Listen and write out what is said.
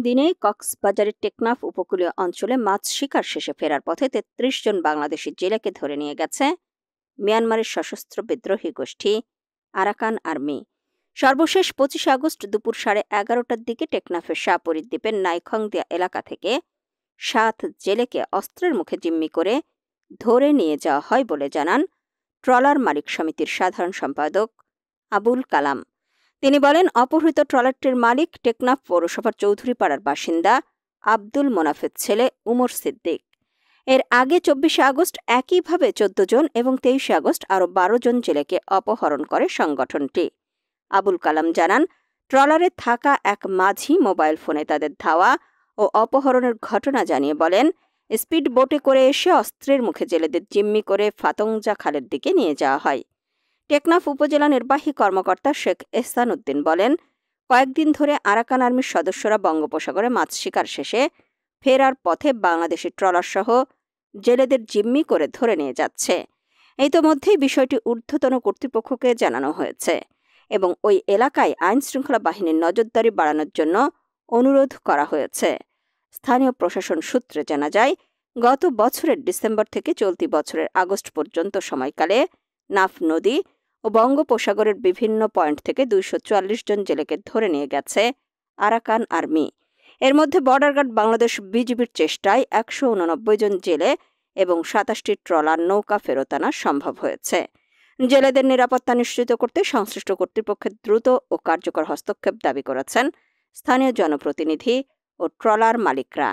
দিনে কক্সবাজারের টেকনাফ উপকূলীয় অঞ্চলে মাছ শিকার শেষে ফেরার পথে ৩৩ জন বাংলাদেশি জেলেকে ধরে নিয়ে গেছে মিয়ানমারের সশস্ত্র বিদ্রোহী গোষ্ঠী আরাকান আর্মি। সর্বশেষ ২৫ আগস্ট দুপুর 11:30টার দিকে টেকনাফের শাহপরী দ্বীপের নাইখংদিয়া এলাকা থেকে ৭ জেলেকে অস্ত্রের মুখে জিম্মি করে ধরে নিয়ে যাওয়া হয় বলে জানান ট্রলার মালিক সমিতির সাধারণ সম্পাদক আবুল কালাম। তিনি বলেন, অপহৃত ট্রলারটির মালিক টেকনাফ পৌরসভার চৌধুরীপাড়ার বাসিন্দা আব্দুল মোনাফের ছেলে উমর সিদ্দিক। এর আগে ২৪ আগস্ট একইভাবে ১৪ জন এবং ২৩ আগস্ট আরও ১২ জন জেলেকে অপহরণ করে সংগঠনটি। আবুল কালাম জানান, ট্রলারে থাকা এক মাঝি মোবাইল ফোনে তাদের ধাওয়া ও অপহরণের ঘটনা জানিয়ে বলেন, স্পিড বোটে করে এসে অস্ত্রের মুখে জেলেদের জিম্মি করে ফাতংজা খালের দিকে নিয়ে যাওয়া হয়। টেকনাফ উপজেলা নির্বাহী কর্মকর্তা শেখ এহসান উদ্দিন বলেন, কয়েকদিন ধরে আরাকান আর্মির সদস্যরা বঙ্গোপসাগরে মাছ শিকার শেষে ফেরার পথে বাংলাদেশি ট্রলারসহ জেলেদের জিম্মি করে ধরে নিয়ে যাচ্ছে। ইতোমধ্যেই বিষয়টি ঊর্ধ্বতন কর্তৃপক্ষকে জানানো হয়েছে এবং ওই এলাকায় আইনশৃঙ্খলা বাহিনীর নজরদারি বাড়ানোর জন্য অনুরোধ করা হয়েছে। স্থানীয় প্রশাসন সূত্রে জানা যায়, গত বছরের ডিসেম্বর থেকে চলতি বছরের আগস্ট পর্যন্ত সময়কালে নাফ নদী ও বঙ্গোপসাগরের বিভিন্ন পয়েন্ট থেকে ২৪৪ জন জেলেকে ধরে নিয়ে গেছে আরাকান আর্মি। এর মধ্যে বর্ডার গার্ড বাংলাদেশ বিজিবির চেষ্টায় ১৮৯ জন জেলে এবং ২৭টি ট্রলার নৌকা ফেরত আনা সম্ভব হয়েছে। জেলেদের নিরাপত্তা নিশ্চিত করতে সংশ্লিষ্ট কর্তৃপক্ষের দ্রুত ও কার্যকর হস্তক্ষেপ দাবি করেছেন স্থানীয় জনপ্রতিনিধি ও ট্রলার মালিকরা।